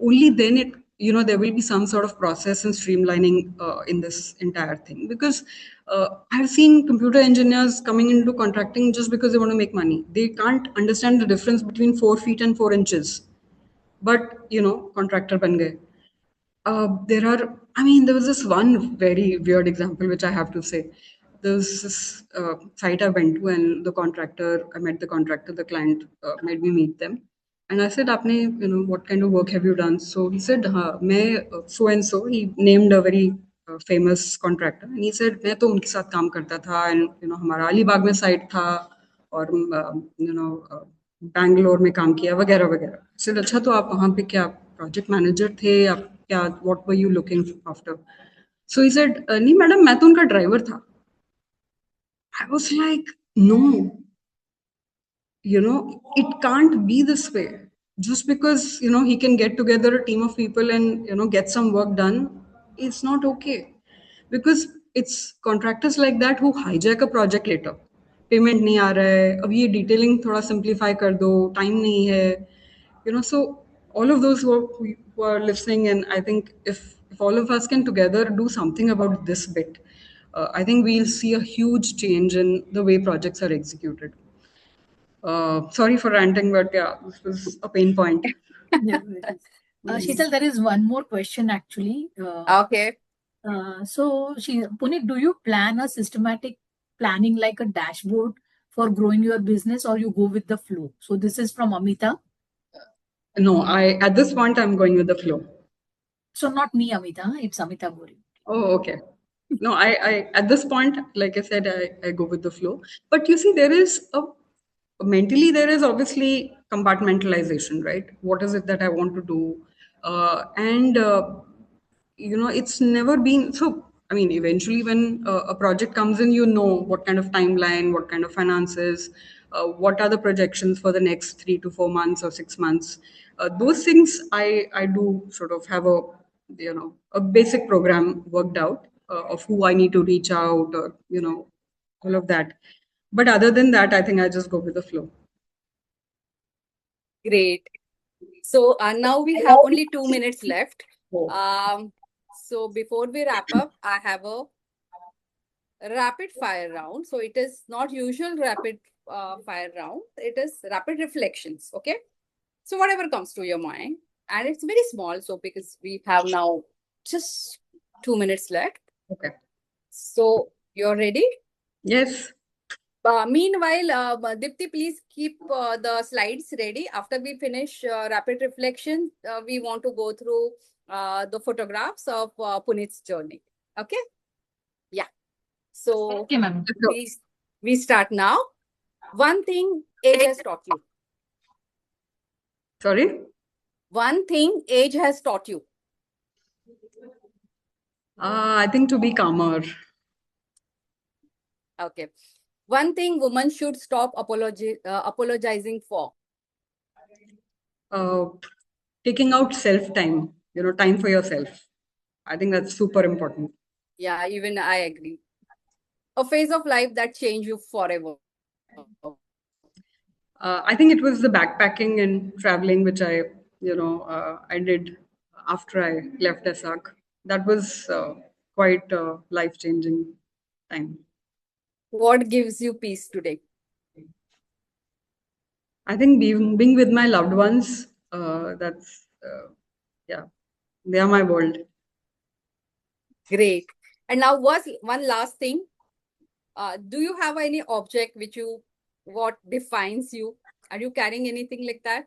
Only then there will be some sort of process and streamlining in this entire thing, because I've seen computer engineers coming into contracting just because they want to make money. They can't understand the difference between 4 feet and 4 inches. But, contractor ban gaye. There was this one very weird example which I have to say. There was this site I went to, and I met the contractor, the client made me meet them. And I said, Apne, what kind of work have you done? So he said, मैं so and so. He named a very famous contractor, and he said, मैं तो उनके साथ काम करता था, and हमारा अलीबाग में साइट था, और बैंगलोर में काम किया वगैरह वगैरह. सर अच्छा, तो आप वहाँ पे क्या प्रोजेक्ट मैनेजर थे या क्या, what were you looking after? So he said, नहीं मैडम, मैं तो उनका ड्राइवर था. I was like, no, it can't be this way. Just because he can get together a team of people and get some work done, it's not okay. Because it's contractors like that who hijack a project later. Payment नहीं आ रहा है, अब ये detailing थोड़ा simplify कर दो, time नहीं है. So all of those who are listening, and I think if all of us can together do something about this bit, I think we'll see a huge change in the way projects are executed. Sorry for ranting, but yeah, this was a pain point. Sheetal, there is one more question actually. Okay. So, Puneet, do you plan a systematic planning like a dashboard for growing your business, or you go with the flow? So this is from Amita. No, at this point I'm going with the flow. So not me, Amita. It's Amita Gori. Oh, okay. No, I at this point, like I said, I go with the flow. But you see, mentally there is obviously compartmentalization, right? What is it that I want to do? And it's never been so. I mean, eventually, when a project comes in, what kind of timeline, what kind of finances, what are the projections for the next 3 to 4 months or 6 months. Those things I do sort of have a basic program worked out of who I need to reach out, or all of that. But other than that, I think I just go with the flow. Great. So now we have only 2 minutes left. So before we wrap up, I have a rapid fire round. So it is not usual rapid fire round. It is rapid reflections. Okay. So whatever comes to your mind, and it's very small. So because we have now just 2 minutes left. Okay. So you're ready? Yes. Meanwhile, Dipti, please keep the slides ready. After we finish rapid reflection, we want to go through the photographs of Puneet's journey. Okay? Yeah. So Okay, ma'am. we start now. One thing age has taught you. Sorry? One thing age has taught you. I think to be calmer. Okay. One thing women should stop apologizing for. Taking out self-time, time for yourself. I think that's super important. Yeah, even I agree. A phase of life that changed you forever. I think it was the backpacking and traveling, which I did after I left SAC. That was quite a life-changing time. What gives you peace today? I think being with my loved ones, that's, they are my world. Great. And now one last thing. Do you have any object what defines you? Are you carrying anything like that?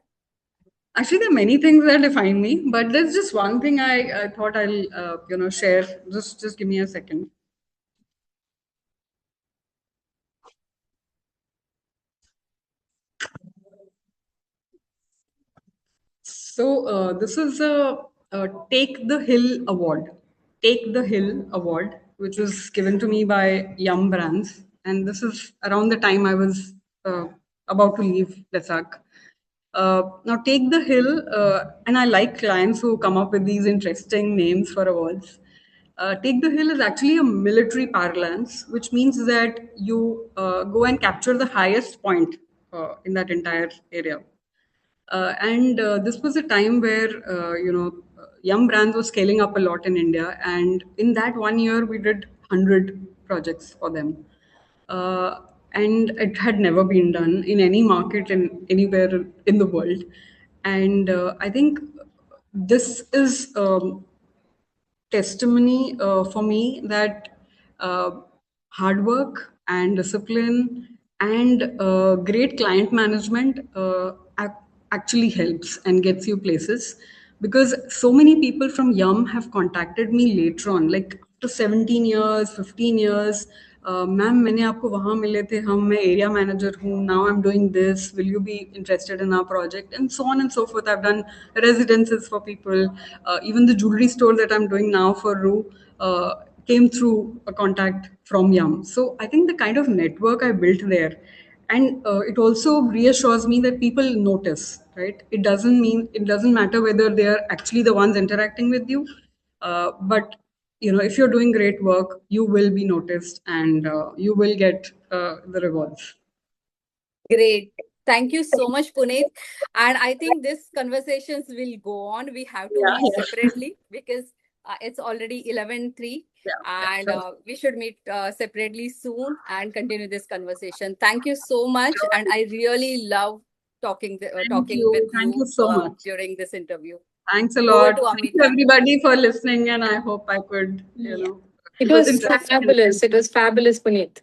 Actually, there are many things that define me, but there's just one thing I thought I'll share. Just give me a second. So this is a Take the Hill Award. Take the Hill Award, which was given to me by Yum Brands, and this is around the time I was about to leave Lesak. Now, Take the Hill, and I like clients who come up with these interesting names for awards. Take the Hill is actually a military parlance, which means that you go and capture the highest point in that entire area. And this was a time where, Yum Brands was scaling up a lot in India. And in that 1 year, we did 100 projects for them. And it had never been done in any market in anywhere in the world. And I think this is testimony for me that uh, hard work and discipline and great client management actually helps and gets you places, because so many people from Yum have contacted me later on, like after 17 years, 15 years. Ma'am मैंने आपको वहाँ मिले थे, हम मैं area manager हूँ, now I am doing this, will you be interested in our project, and so on and so forth. I have done residences for people. Even the jewelry store that I'm doing now for Rue came through a contact from Yum. So I think the kind of network I built there, and it also reassures me that people notice, right? It doesn't matter whether they are actually the ones interacting with you, but if you're doing great work, you will be noticed, and you will get the rewards. Great. Thank you so much, Puneet. And I think this conversations will go on. We have to meet separately because it's already 11:03, and sure. we should meet separately soon and continue this conversation. Thank you so much. And I really love talking with Thank you so much. during this interview. Thanks a Over lot. to Thank you Amita. everybody for listening, and I hope I could, It was interesting. fabulous. It was fabulous, Puneet.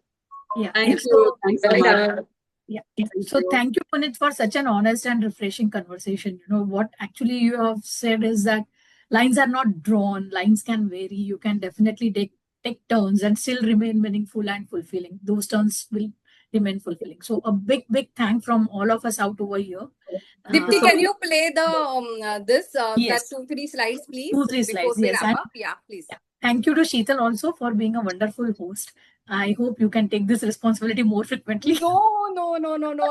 Yeah. Thank So, you. Thanks so much. yeah. Thank So you. thank you, Puneet, for such an honest and refreshing conversation. What actually you have said is that lines are not drawn, lines can vary. You can definitely take turns and still remain meaningful and fulfilling. Those turns will remain fulfilling. So a big thank from all of us out over here. Dipti, can you play the Yes. that 2-3 slides, please? 2-3 slides, Before we yes. wrap up? Yeah, please. Thank you to Sheetal also for being a wonderful host. I hope you can take this responsibility more frequently. No.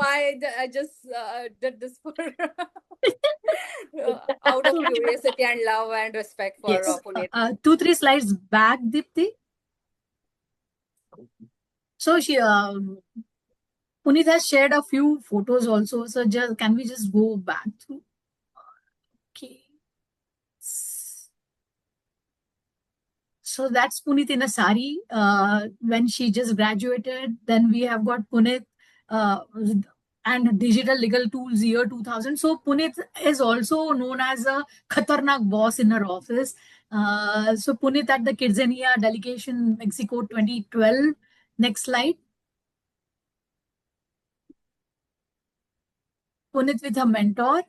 I just did this for out of curiosity and love and respect for Puneet. 2-3 slides back, Dipti. So Puneet has shared a few photos also. So can we just go back to? Okay. So that's Puneet in a sari when she just graduated. Then we have got Puneet and Digital Legal Tools year 2000. So Puneet is also known as a Khatarnak boss in her office. So Puneet at the Kidzania delegation Mexico 2012. Next slide. Puneet with her mentor.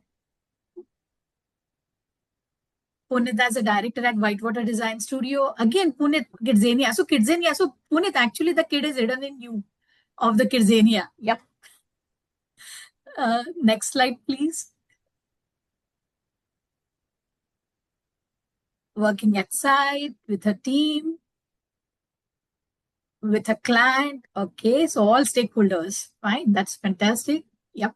Puneet as a director at Whitewater Design Studio. Again, Puneet, Kidzania. So Kidzania. So Puneet, actually the kid is hidden in you of the Kidzania. Yep. Next slide, please. Working at site with a team, with a client. Okay, so all stakeholders. Fine, that's fantastic. Yep.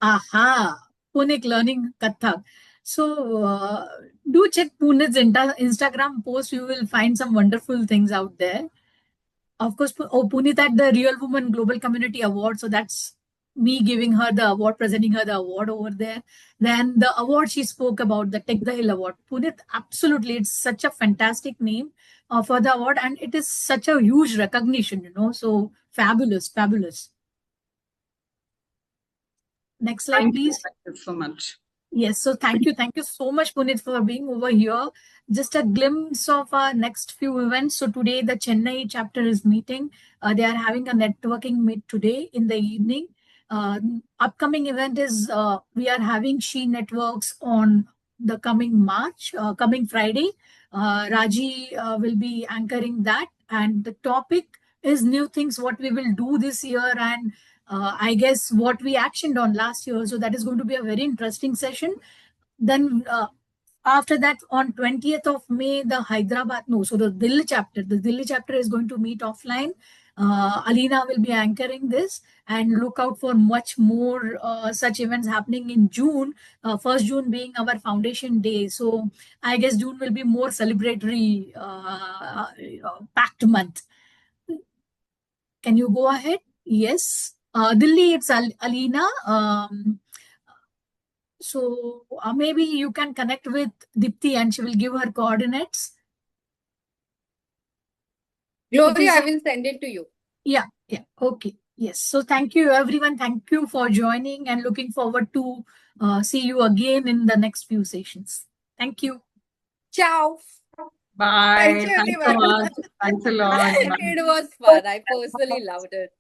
Aha, Puneet learning Kathak. So do check Puneet's Instagram post. You will find some wonderful things out there. Of course, Puneet at the Real Woman Global Community Award. So that's me giving her the award, presenting her the award over there. Then the award she spoke about, the Take the Hill Award. Puneet, absolutely, it's such a fantastic name for the award, and it is such a huge recognition, So fabulous. Next slide, please. Thank you so much. Yes, so thank you so much, Puneet, for being over here. Just a glimpse of our next few events. So today the Chennai chapter is meeting. They are having a networking meet today in the evening. Upcoming event is we are having She Networks on the coming coming Friday. Raji will be anchoring that, and the topic is new things what we will do this year, and I guess what we actioned on last year. So that is going to be a very interesting session. Then after that, on 20th of May, the Delhi chapter is going to meet offline. Alina will be anchoring this, and look out for much more such events happening in June. 1st June being our foundation day. So I guess June will be more celebratory, packed month. Can you go ahead? Yes. Delhi, it's Alina. So maybe you can connect with Dipti and she will give her coordinates. Glory, is I will send it to you. Yeah. Okay. Yes. So thank you, everyone. Thank you for joining and looking forward to see you again in the next few sessions. Thank you. Ciao. Bye. Thank you, Thanks so everyone. much. Thanks a lot. Bye. It was fun. I personally loved it.